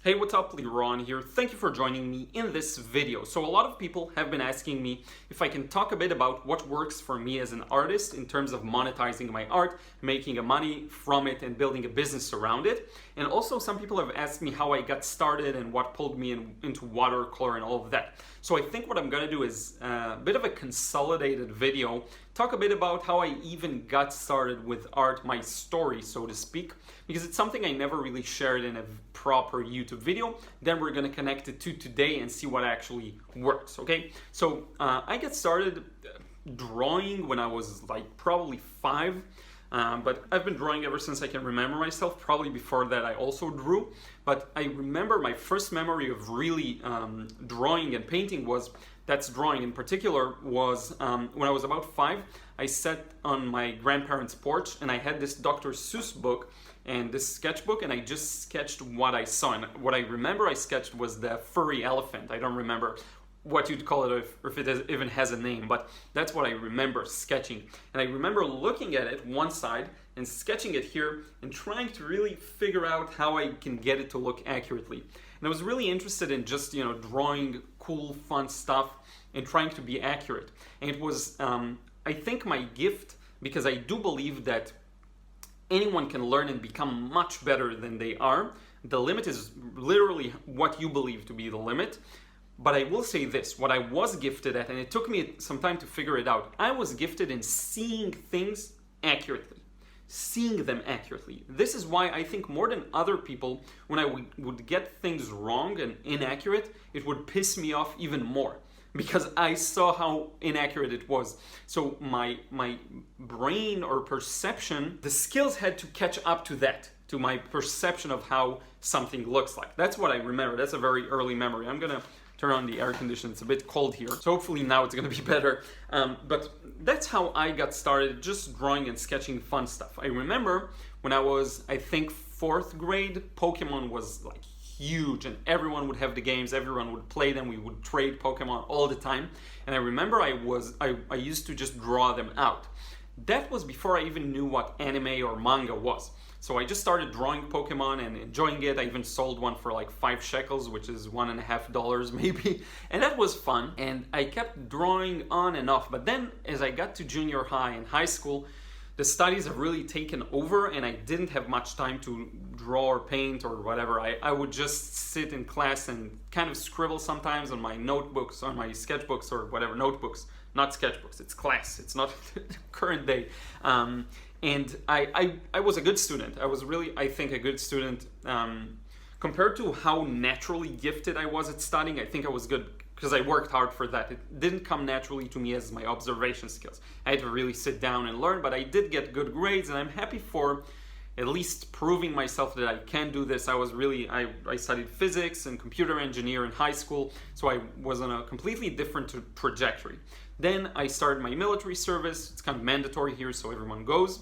Hey, what's up? Liron here. Thank you for joining me in this video. So a lot of people have been asking me if I can talk a bit about what works for me as an artist in terms of monetizing my art, making money from it and building a business around it. And also some people have asked me how I got started and what pulled me into watercolor and all of that. So I think what I'm gonna do is a bit of a consolidated video, talk a bit about how I even got started with art, my story, so to speak, because it's something I never really shared in a proper YouTube video. Then we're gonna connect it to today and see what actually works, okay? So I got started drawing when I was like probably 5, but I've been drawing ever since I can remember myself. Probably before that I also drew, but I remember my first memory of really drawing and painting that's drawing in particular was when I was about 5. I sat on my grandparents' porch and I had this Dr. Seuss book and this sketchbook, and I just sketched what I saw. And what I remember I sketched was the furry elephant. I don't remember what you'd call it if it even has a name, but that's what I remember sketching. And I remember looking at it one side and sketching it here and trying to really figure out how I can get it to look accurately. And I was really interested in just, drawing cool, fun stuff and trying to be accurate. And it was, I think, my gift, because I do believe that anyone can learn and become much better than they are. The limit is literally what you believe to be the limit. But I will say this, what I was gifted at, and it took me some time to figure it out, I was gifted in seeing things accurately. Seeing them accurately. This is why I think more than other people, when I would get things wrong and inaccurate, it would piss me off even more, because I saw how inaccurate it was. So my brain or perception, the skills had to catch up to that, to my perception of how something looks like. That's what I remember. That's a very early memory. I'm gonna turn on the air conditioner. It's a bit cold here, so hopefully now it's gonna be better. But that's how I got started, just drawing and sketching fun stuff. I remember when I was, I think, 4th grade, Pokemon was like huge and everyone would have the games, everyone would play them, we would trade Pokemon all the time. And I remember I used to just draw them out. That was before I even knew what anime or manga was. So I just started drawing Pokemon and enjoying it. I even sold one for like 5 shekels, which is $1.50 maybe. And that was fun. And I kept drawing on and off. But then as I got to junior high and high school, the studies have really taken over and I didn't have much time to draw or paint or whatever. I would just sit in class and kind of scribble sometimes on my notebooks, on my sketchbooks or whatever, notebooks, not sketchbooks, it's class, it's not current day. And I was a good student. I was really, I think, a good student. Compared to how naturally gifted I was at studying, I think I was good because I worked hard for that. It didn't come naturally to me as my observation skills. I had to really sit down and learn, but I did get good grades, and I'm happy for at least proving myself that I can do this. I studied physics and computer engineer in high school, so I was on a completely different trajectory. Then I started my military service. It's kind of mandatory here, so everyone goes.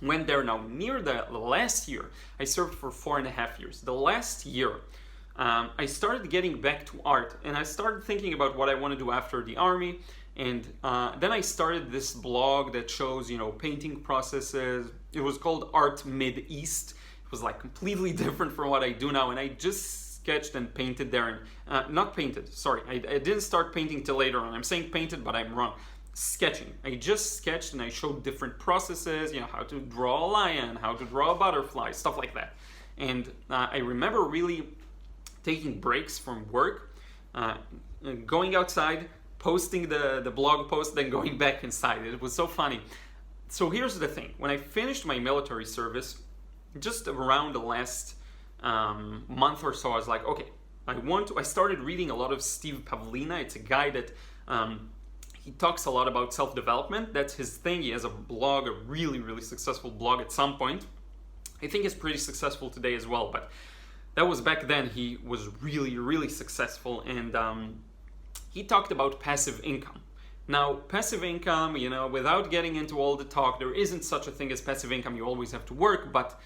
Went there. Now near the last year, I served for 4.5 years. The last year, I started getting back to art, and I started thinking about what I want to do after the army. And then I started this blog that shows, painting processes. It was called Art Mid-East. It was like completely different from what I do now, and I just sketched and painted there. And not painted, sorry, I didn't start painting till later on. I'm saying painted, but I'm wrong. Sketching. I just sketched and I showed different processes, how to draw a lion, how to draw a butterfly, stuff like that. And I remember really taking breaks from work, going outside, posting the blog post, then going back inside. It was so funny. So here's the thing. When I finished my military service, just around the last month or so, I was like, okay, I started reading a lot of Steve Pavlina. It's a guy that he talks a lot about self-development. That's his thing. He has a blog, a really, really successful blog at some point. I think it's pretty successful today as well, but that was back then. He was really, really successful, and he talked about passive income. Now, passive income, without getting into all the talk, there isn't such a thing as passive income. You always have to work, but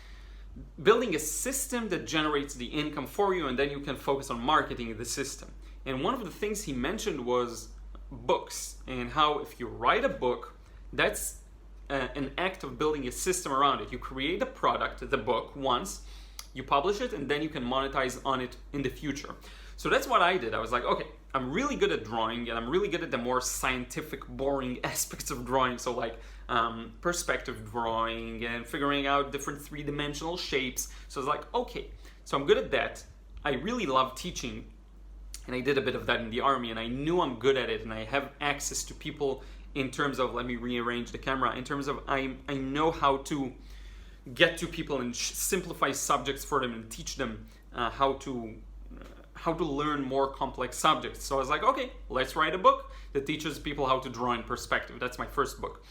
building a system that generates the income for you, and then you can focus on marketing the system. And one of the things he mentioned was books, and how if you write a book, that's an act of building a system around it. You create a product, the book, once, you publish it, and then you can monetize on it in the future. So that's what I did. I was like, okay, I'm really good at drawing, and I'm really good at the more scientific, boring aspects of drawing. So like perspective drawing and figuring out different three-dimensional shapes. So it's like, okay, so I'm good at that. I really love teaching, and I did a bit of that in the army, and I knew I'm good at it, and I have access to people in terms of, let me rearrange the camera, in terms of I know how to get to people and simplify subjects for them and teach them how to learn more complex subjects. So I was like, okay, let's write a book that teaches people how to draw in perspective. That's my first book.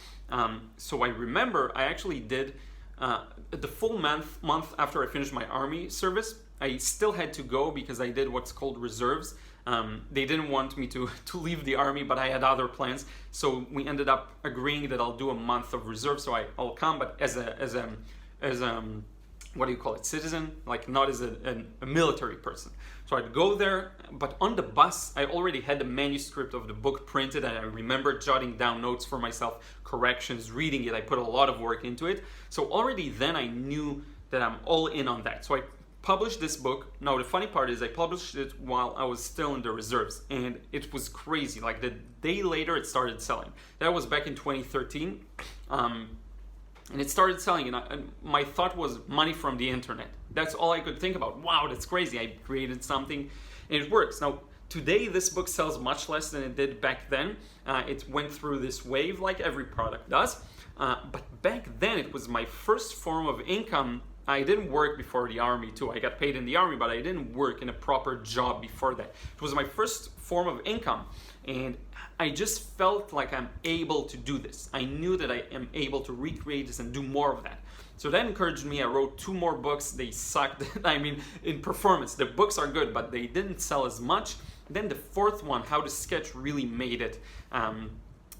So I remember I actually did the full month after I finished my army service. I still had to go because I did what's called reserves. They didn't want me to leave the army, but I had other plans. So we ended up agreeing that I'll do a month of reserve. So I'll come, but as a what do you call it, citizen, like not as a military person. So I'd go there, but on the bus, I already had the manuscript of the book printed, and I remember jotting down notes for myself, corrections, reading it. I put a lot of work into it. So already then I knew that I'm all in on that. So I published this book. Now the funny part is I published it while I was still in the reserves, and it was crazy. Like the day later, it started selling. That was back in 2013. And it started selling, and my thought was money from the internet. That's all I could think about. Wow, that's crazy. I created something, and it works. Now, today, this book sells much less than it did back then. It went through this wave like every product does. But back then, it was my first form of income. I didn't work before the army, too. I got paid in the army, but I didn't work in a proper job before that. It was my first form of income, and I just felt like I'm able to do this. I knew that I am able to recreate this and do more of that. So that encouraged me. I wrote 2 more books. They sucked. I mean, in performance, the books are good, but they didn't sell as much. Then the 4th one, How to Sketch, really made it.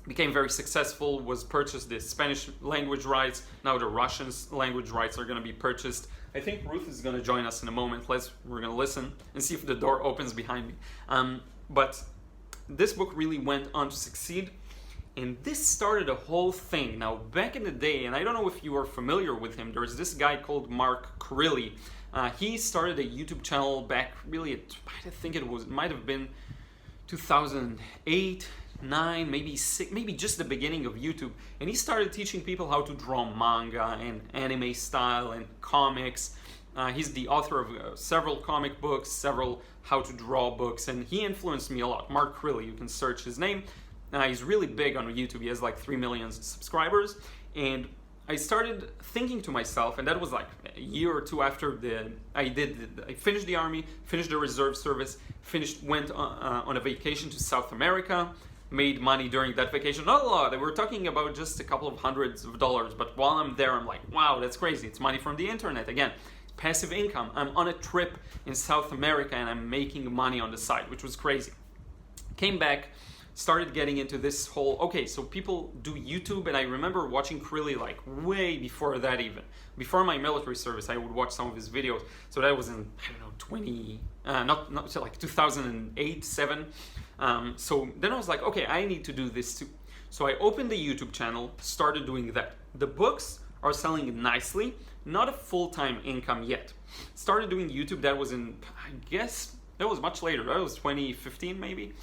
Became very successful, was purchased the Spanish language rights. Now the Russian language rights are going to be purchased. I think Ruth is going to join us in a moment. We're going to listen and see if the door opens behind me. But this book really went on to succeed, and this started a whole thing. Now, back in the day, and I don't know if you are familiar with him, there's this guy called Mark Carilli. He started a YouTube channel back really I think it might have been 2008, 9, maybe 6, maybe just the beginning of YouTube, and he started teaching people how to draw manga and anime style and comics. He's the author of several comic books, several how to draw books, and he influenced me a lot. Mark Carilli, you can search his name. He's really big on YouTube. He has like 3 million subscribers, and I started thinking to myself, and that was like a year or 2 after I finished the army, finished the reserve service, went on a vacation to South America, made money during that vacation. Not a lot. We're talking about just a couple of hundreds of dollars, but while I'm there, I'm like, wow, that's crazy. It's money from the internet again. Passive income. I'm on a trip in South America and I'm making money on the side, which was crazy. Came back, started getting into this whole, okay, so people do YouTube, and I remember watching Carilli like way before that even. Before my military service, I would watch some of his videos. So that was in, I don't know, so like 2008, 7. So then I was like, okay, I need to do this too. So I opened the YouTube channel, started doing that. The books are selling nicely, not a full-time income yet. Started doing YouTube, that was in, I guess, that was much later. That was 2015 maybe.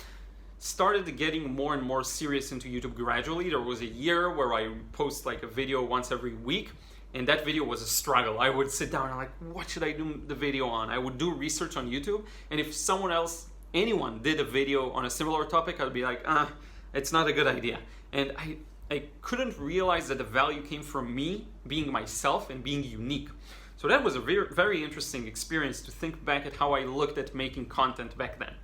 Started getting more and more serious into YouTube gradually. There was a year where I post like a video once every week, and that video was a struggle. I would sit down and like, what should I do the video on? I would do research on YouTube, and if anyone did a video on a similar topic, I'd be like, it's not a good idea. And I couldn't realize that the value came from me being myself and being unique. So that was a very, very interesting experience to think back at how I looked at making content back then.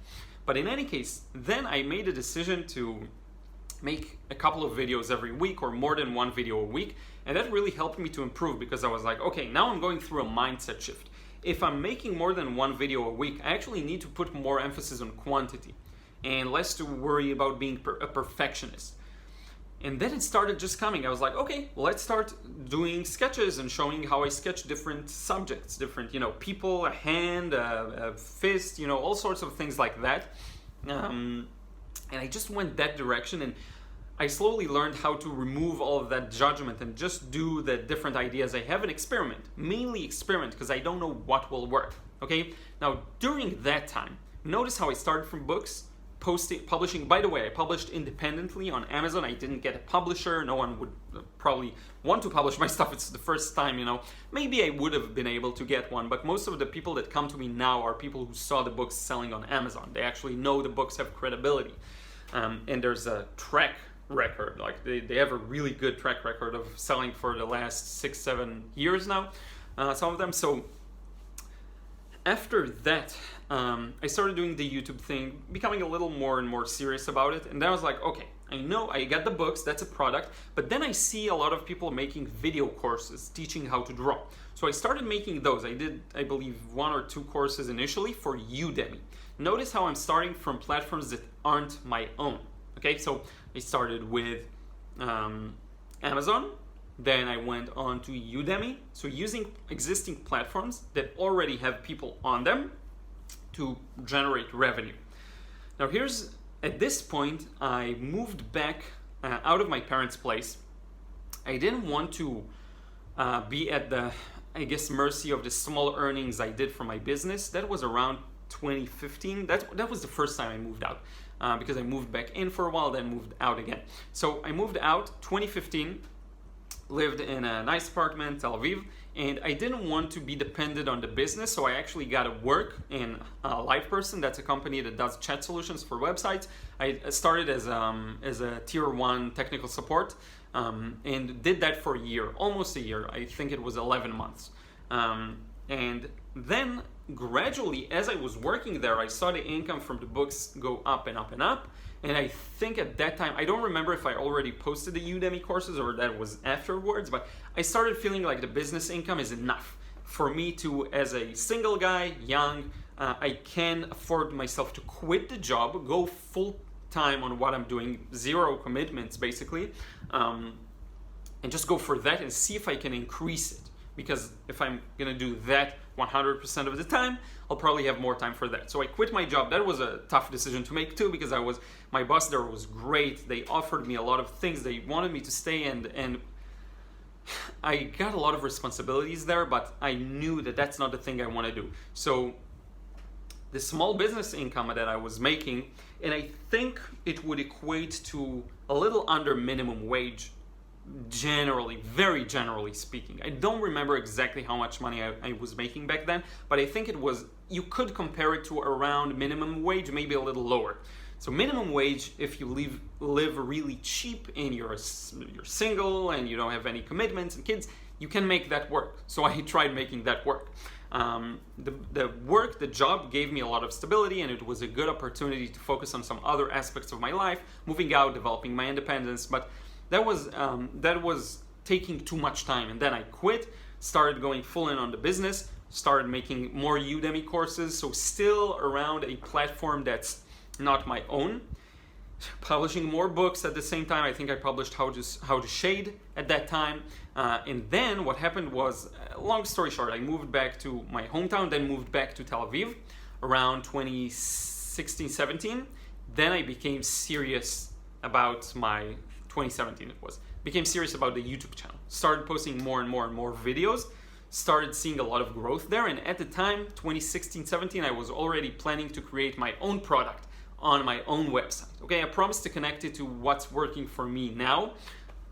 But in any case, then I made a decision to make a couple of videos every week or more than 1 video a week. And that really helped me to improve, because I was like, okay, now I'm going through a mindset shift. If I'm making more than 1 video a week, I actually need to put more emphasis on quantity and less to worry about being a perfectionist. And then it started just coming. I was like, okay, let's start doing sketches and showing how I sketch different subjects, different, people, a hand, a fist, all sorts of things like that. And I just went that direction. And I slowly learned how to remove all of that judgment and just do the different ideas I have and experiment. Mainly experiment because I don't know what will work. Okay? Now, during that time, notice how I started from books, publishing. By the way, I published independently on Amazon. I didn't get a publisher. No one would probably want to publish my stuff. It's the first time, Maybe I would have been able to get one, but most of the people that come to me now are people who saw the books selling on Amazon. They actually know the books have credibility. And there's a track record. Like they have a really good track record of selling for the last 6-7 years now, some of them. So after that, I started doing the YouTube thing, becoming a little more and more serious about it. And then I was like, okay, I know I got the books, that's a product, but then I see a lot of people making video courses teaching how to draw. So I started making those. I did, I believe, 1 or 2 courses initially for Udemy. Notice how I'm starting from platforms that aren't my own. Okay, so I started with Amazon, then I went on to Udemy. So using existing platforms that already have people on them to generate revenue. Now at this point, I moved back out of my parents' place. I didn't want to be at the, mercy of the small earnings I did for my business. That was around 2015. That was the first time I moved out. Because I moved back in for a while, then moved out again. So I moved out 2015, lived in a nice apartment, Tel Aviv, and I didn't want to be dependent on the business, so I actually got to work in LivePerson. That's a company that does chat solutions for websites. I started as a tier 1 technical support and did that for a year, almost a year. I think it was 11 months. And then gradually, as I was working there, I saw the income from the books go up and up and up. And I think at that time, I don't remember if I already posted the Udemy courses or that was afterwards, but I started feeling like the business income is enough for me to, as a single guy, young, I can afford myself to quit the job, go full time on what I'm doing, 0 commitments basically, and just go for that and see if I can increase it. Because if I'm gonna do that 100% of the time, I'll probably have more time for that. So I quit my job. That was a tough decision to make too, because my boss there was great. They offered me a lot of things. They wanted me to stay, and I got a lot of responsibilities there, but I knew that that's not the thing I want to do. So the small business income that I was making, and I think it would equate to a little under minimum wage, generally, very generally speaking. I don't remember exactly how much money I was making back then, but I think you could compare it to around minimum wage, maybe a little lower. So minimum wage, if you live really cheap and you're single and you don't have any commitments and kids, you can make that work. So I tried making that work. The job gave me a lot of stability, and it was a good opportunity to focus on some other aspects of my life, moving out, developing my independence, but that was taking too much time. And then I quit, started going full in on the business, started making more Udemy courses, so still around a platform that's not my own, publishing more books at the same time. I think I published How to Shade at that time. And then what happened was, long story short, I moved back to my hometown, then moved back to Tel Aviv around 2016, 17. Then I became serious about 2017 it was, became serious about the YouTube channel. Started posting more and more and more videos, started seeing a lot of growth there. And at the time, 2016, 17, I was already planning to create my own product on my own website. Okay, I promised to connect it to what's working for me now.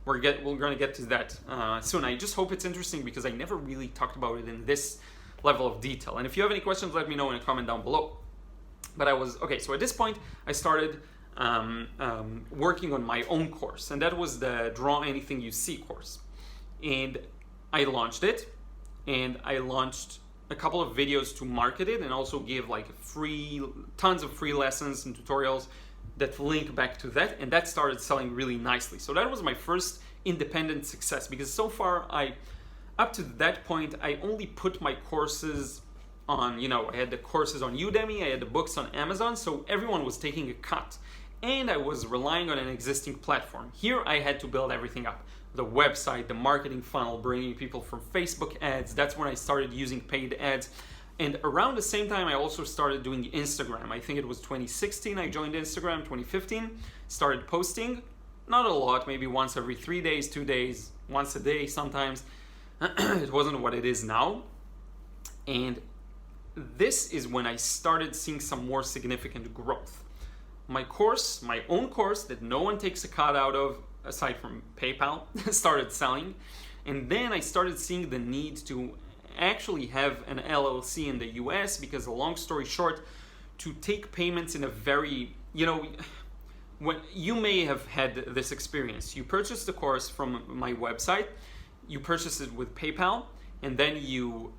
We're going to get to that soon. I just hope it's interesting because I never really talked about it in this level of detail. And if you have any questions, let me know in a comment down below. But so at this point, I started working on my own course, and that was the Draw Anything You See course. And I launched it, and I launched a couple of videos to market it, and also give tons of free lessons and tutorials that link back to that, and that started selling really nicely. So that was my first independent success, because so far up to that point, I only put my courses on, I had the courses on Udemy, I had the books on Amazon, so everyone was taking a cut. And I was relying on an existing platform. Here I had to build everything up. The website, the marketing funnel, bringing people from Facebook ads. That's when I started using paid ads. And around the same time, I also started doing Instagram. I think it was 2016 I joined Instagram, 2015, started posting. not a lot, maybe once every 3 days, 2 days, once a day sometimes. It wasn't what it is now. And this is when I started seeing some more significant growth. My course, my own course that no one takes a cut out of aside from PayPal, started selling. And then I started seeing the need to actually have an LLC in the US because, long story short, to take payments in a very, when you may have had this experience. You purchase the course from my website, you purchase it with PayPal, and then you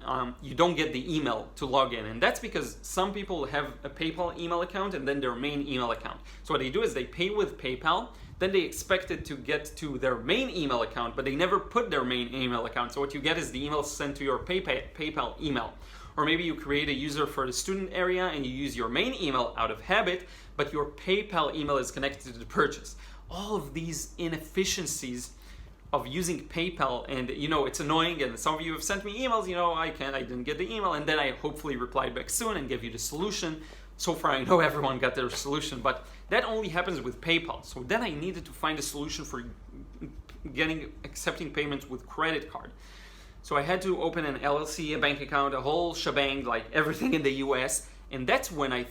don't get the email to log in. And that's because some people have a PayPal email account and then their main email account. So what they do is they pay with PayPal, then they expect it to get to their main email account, but they never put their main email account. So what you get is the email sent to your PayPal email. Or maybe you create a user for the student area and you use your main email out of habit, but your PayPal email is connected to the purchase. All of these inefficiencies of using PayPal, and it's annoying, and some of you have sent me emails, I didn't get the email, and then I hopefully replied back soon and give you the solution. So far I know everyone got their solution, but that only happens with PayPal. So then I needed to find a solution for accepting payments with credit card. So I had to open an LLC, a bank account, a whole shebang, like everything in the US. And that's when I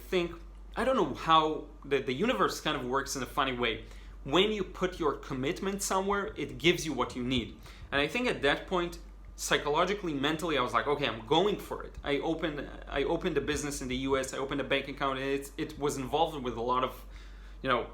don't know how the universe kind of works in a funny way. When you put your commitment somewhere, it gives you what you need. And I think at that point, psychologically, mentally, I was like, okay, I'm going for it. I opened a business in the US, I opened a bank account, and it was involved with a lot of,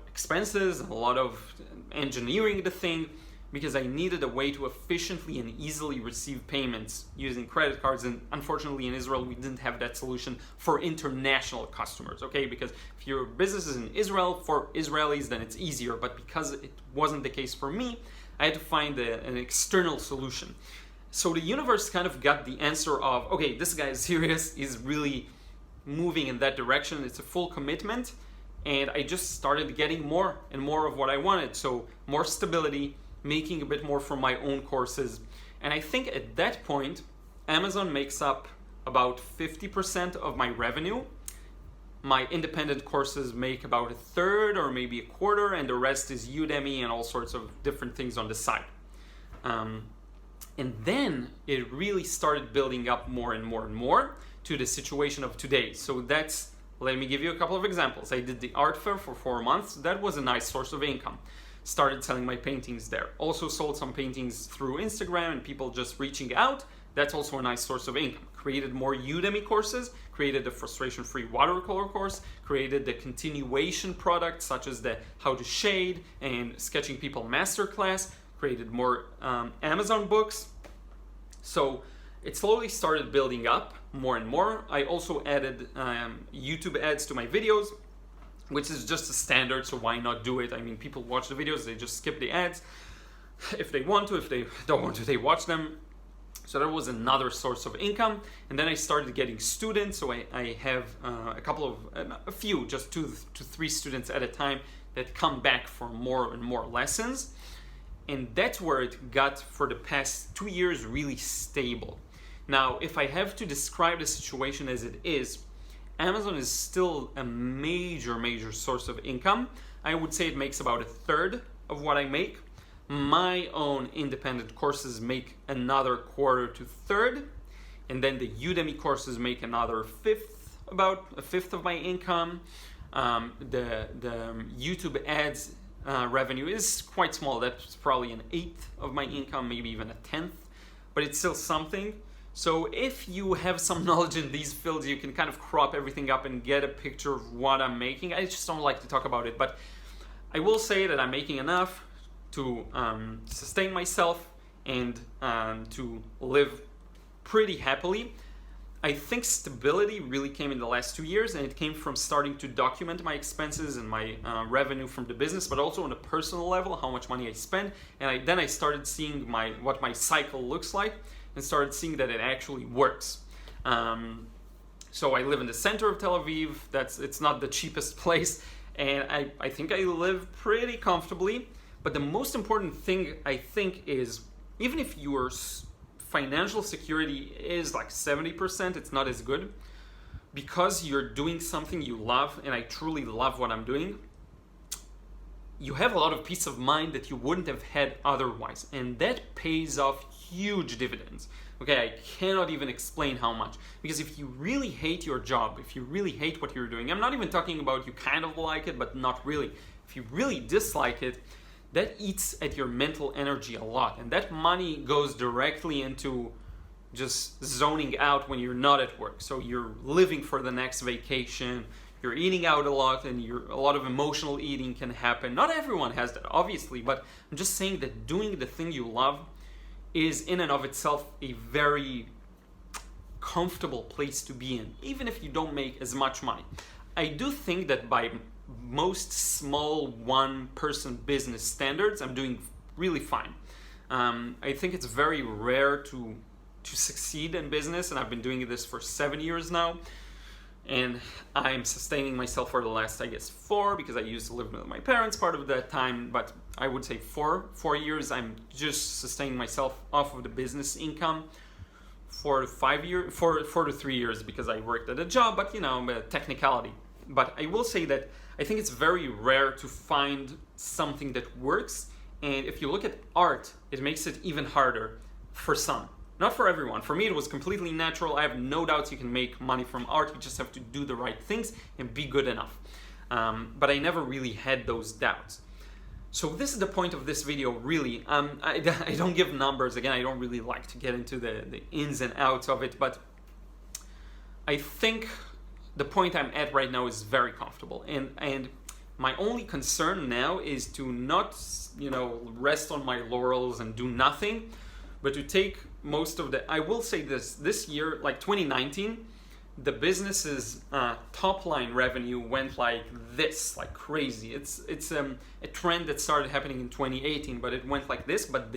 expenses, a lot of engineering the thing, because I needed a way to efficiently and easily receive payments using credit cards. And unfortunately in Israel, we didn't have that solution for international customers, okay? Because if your business is in Israel for Israelis, then it's easier. But because it wasn't the case for me, I had to find an external solution. So the universe kind of got the answer of, okay, this guy is serious, he's really moving in that direction, it's a full commitment. And I just started getting more and more of what I wanted. So more stability, making a bit more from my own courses. And I think at that point, Amazon makes up about 50% of my revenue. My independent courses make about a third or maybe a quarter, and the rest is Udemy and all sorts of different things on the side. And then it really started building up more and more and more to the situation of today. So let me give you a couple of examples. I did the art fair for 4 months. That was a nice source of income. Started selling my paintings there. Also sold some paintings through Instagram and people just reaching out. That's also a nice source of income. Created more Udemy courses, created the frustration-free watercolor course, created the continuation products such as the how to shade and sketching people masterclass, created more Amazon books. So it slowly started building up more and more. I also added YouTube ads to my videos, which is just a standard, so why not do it? I mean, people watch the videos, they just skip the ads. If they want to, if they don't want to, they watch them. So that was another source of income. And then I started getting students, so I have a few, just 2 to 3 students at a time that come back for more and more lessons. And that's where it got, for the past 2 years, really stable. Now, if I have to describe the situation as it is, Amazon is still a major source of income. I would say it makes about a third of what I make. My own independent courses make another quarter to third. And then the Udemy courses make another fifth, about a fifth of my income. The YouTube ads revenue is quite small. That's probably an eighth of my income, maybe even a tenth, but it's still something. So if you have some knowledge in these fields, you can kind of crop everything up and get a picture of what I'm making. I just don't like to talk about it, but I will say that I'm making enough to sustain myself and to live pretty happily. I think stability really came in the last 2 years, and it came from starting to document my expenses and my revenue from the business, but also on a personal level, how much money I spend. And then I started seeing what my cycle looks like, and started seeing that it actually works. So I live in the center of Tel Aviv. It's not the cheapest place, and I think I live pretty comfortably. But the most important thing, I think, is even if your financial security is like 70%, it's not as good, because you're doing something you love, and I truly love what I'm doing, you have a lot of peace of mind that you wouldn't have had otherwise, and that pays off huge dividends. Okay, I cannot even explain how much. Because if you really hate your job, if you really hate what you're doing, I'm not even talking about you kind of like it, but not really. If you really dislike it, that eats at your mental energy a lot. And that money goes directly into just zoning out when you're not at work. So you're living for the next vacation, you're eating out a lot, and a lot of emotional eating can happen. Not everyone has that, obviously, but I'm just saying that doing the thing you love is in and of itself a very comfortable place to be in, even if you don't make as much money. I do think that by most small one-person business standards, I'm doing really fine. I think it's very rare to succeed in business, and I've been doing this for 7 years now. And I'm sustaining myself for the last, I guess, 4, because I used to live with my parents part of that time, but I would say 4 years. I'm just sustaining myself off of the business income. 4 to 3 years because I worked at a job, but technicality. But I will say that I think it's very rare to find something that works, and if you look at art, it makes it even harder for some. Not for everyone. For me, it was completely natural. I have no doubts you can make money from art. You just have to do the right things and be good enough. But I never really had those doubts. So this is the point of this video, really. I don't give numbers. Again, I don't really like to get into the ins and outs of it, but I think the point I'm at right now is very comfortable. And my only concern now is to not, rest on my laurels and do nothing, but to take most of the, I will say this year, like 2019, the business's top line revenue went like this, like crazy. It's a trend that started happening in 2018, but it went like this. But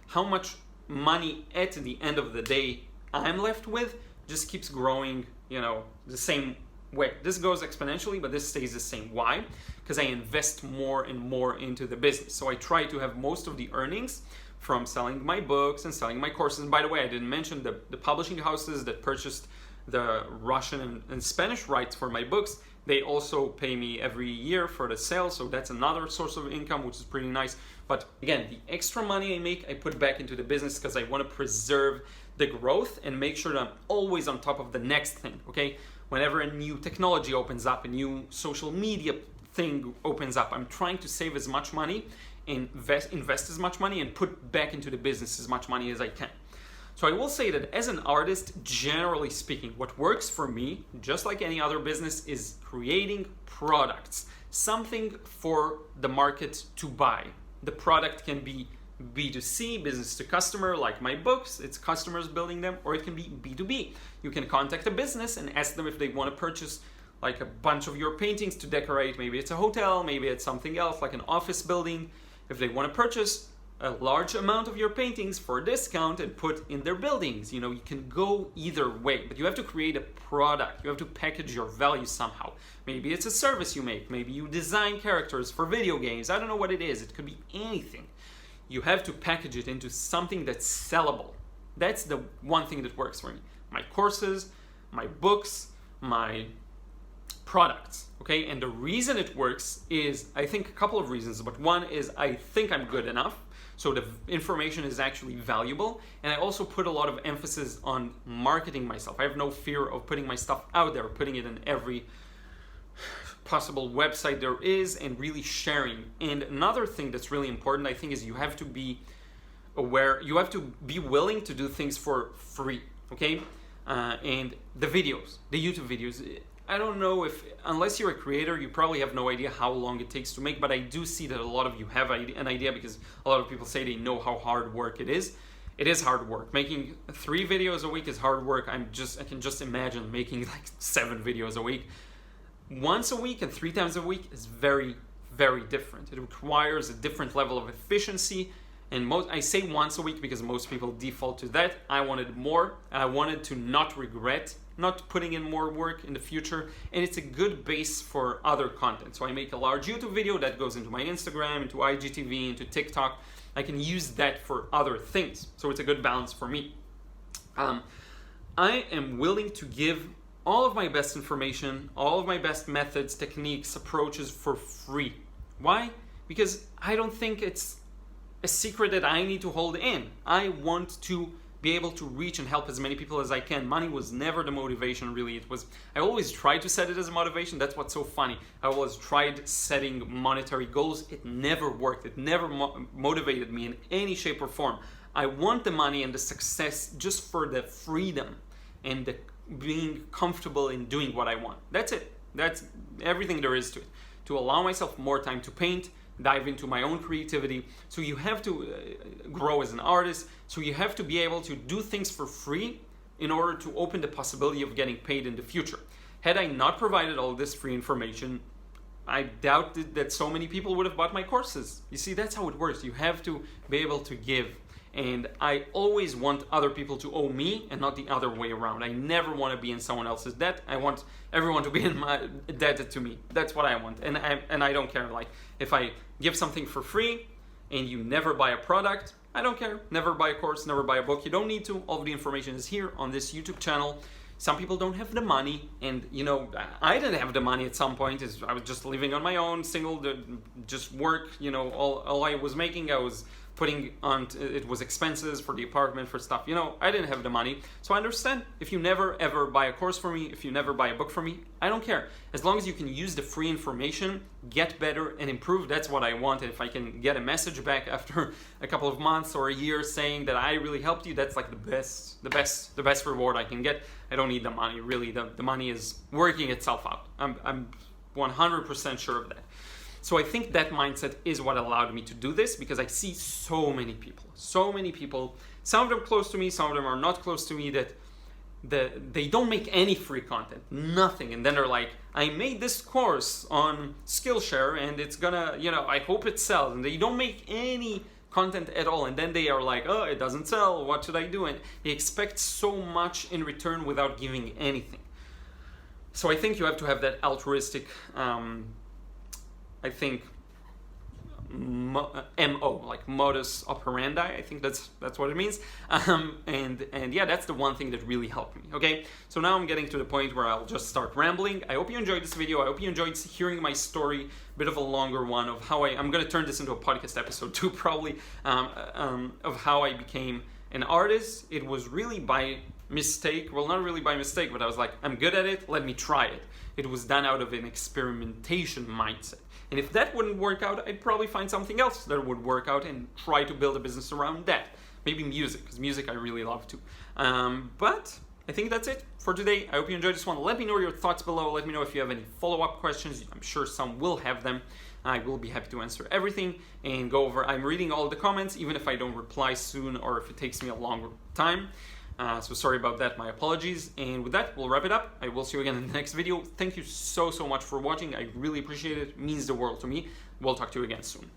how much money at the end of the day I'm left with just keeps growing, the same way. This goes exponentially, but this stays the same. Why? Because I invest more and more into the business. So I try to have most of the earnings from selling my books and selling my courses. And by the way, I didn't mention the publishing houses that purchased the Russian and Spanish rights for my books. They also pay me every year for the sale, so that's another source of income, which is pretty nice. But again, the extra money I make, I put back into the business because I want to preserve the growth and make sure that I'm always on top of the next thing, okay? Whenever a new technology opens up, a new social media thing opens up, I'm trying to save as much money, invest as much money, and put back into the business as much money as I can. So I will say that as an artist, generally speaking, what works for me, just like any other business, is creating products, something for the market to buy. The product can be B2C, business to customer, like my books, it's customers building them, or it can be B2B. You can contact a business and ask them if they want to purchase like a bunch of your paintings to decorate. Maybe it's a hotel, maybe it's something else, like an office building. If they want to purchase a large amount of your paintings for a discount and put in their buildings, you can go either way, but you have to create a product. You have to package your value somehow. Maybe it's a service you make. Maybe you design characters for video games. I don't know what it is. It could be anything. You have to package it into something that's sellable. That's the one thing that works for me. My courses, my books, my products, okay? And the reason it works is, I think, a couple of reasons, but one is I think I'm good enough, so the information is actually valuable, and I also put a lot of emphasis on marketing myself. I have no fear of putting my stuff out there, putting it in every possible website there is, and really sharing. And another thing that's really important, I think, is you have to be aware, you have to be willing to do things for free, okay? And the videos, the YouTube videos, I don't know if, unless you're a creator, you probably have no idea how long it takes to make, but I do see that a lot of you have an idea, because a lot of people say they know how hard work it is. It is hard work. Making 3 videos a week is hard work. I can just imagine making like 7 videos a week. Once a week and 3 times a week is very, very different. It requires a different level of efficiency. And I say once a week because most people default to that. I wanted more, and I wanted to not regret not putting in more work in the future, and it's a good base for other content. So I make a large YouTube video that goes into my Instagram, into IGTV, into TikTok. I can use that for other things. So it's a good balance for me. I am willing to give all of my best information, all of my best methods, techniques, approaches for free. Why? because I don't think it's a secret that I need to hold in. I want to be able to reach and help as many people as I can. Money was never the motivation, really. I always tried to set it as a motivation. That's what's so funny. I always tried setting monetary goals. It never worked. It never motivated me in any shape or form. I want the money and the success just for the freedom and the being comfortable in doing what I want. That's it. That's everything there is to it. To allow myself more time to paint, dive into my own creativity. So you have to grow as an artist. So you have to be able to do things for free in order to open the possibility of getting paid in the future. Had I not provided all this free information, I doubt that so many people would have bought my courses. You see, that's how it works. You have to be able to give. And I always want other people to owe me and not the other way around. I never want to be in someone else's debt. I want everyone to be in my debt to me. That's what I want. And I don't care. Like, if I give something for free and you never buy a product, I don't care. Never buy a course, never buy a book. You don't need to. All of the information is here on this YouTube channel. Some people don't have the money, and I didn't have the money at some point. I was just living on my own, single, just work. All I was making, I was putting on, it was expenses for the apartment, for stuff. I didn't have the money. So I understand if you never ever buy a course for me, if you never buy a book from me, I don't care. As long as you can use the free information, get better and improve, that's what I want. And if I can get a message back after a couple of months or a year saying that I really helped you, that's like the best reward I can get. I don't need the money, really. The money is working itself out. I'm 100% sure of that. So I think that mindset is what allowed me to do this, because I see so many people, some of them close to me, some of them are not close to me, that they don't make any free content, nothing. And then they're like, I made this course on Skillshare and it's gonna, I hope it sells. And they don't make any content at all. And then they are like, oh, it doesn't sell, what should I do? And they expect so much in return without giving anything. So I think you have to have that altruistic, I think, MO, like modus operandi. I think that's what it means. And yeah, that's the one thing that really helped me. Okay, so now I'm getting to the point where I'll just start rambling. I hope you enjoyed this video. I hope you enjoyed hearing my story, a bit of a longer one of how I'm going to turn this into a podcast episode too, probably, of how I became an artist. It was really by mistake. Well, not really by mistake, but I was like, I'm good at it, let me try it. It was done out of an experimentation mindset. And if that wouldn't work out, I'd probably find something else that would work out and try to build a business around that. Maybe music, because music I really love too. But I think that's it for today. I hope you enjoyed this one. Let me know your thoughts below. Let me know if you have any follow-up questions. I'm sure some will have them. I will be happy to answer everything and go over. I'm reading all the comments, even if I don't reply soon or if it takes me a longer time. So sorry about that, my apologies. And with that, we'll wrap it up. I will see you again in the next video. Thank you so much for watching. I really appreciate it. It means the world to me. We'll talk to you again soon.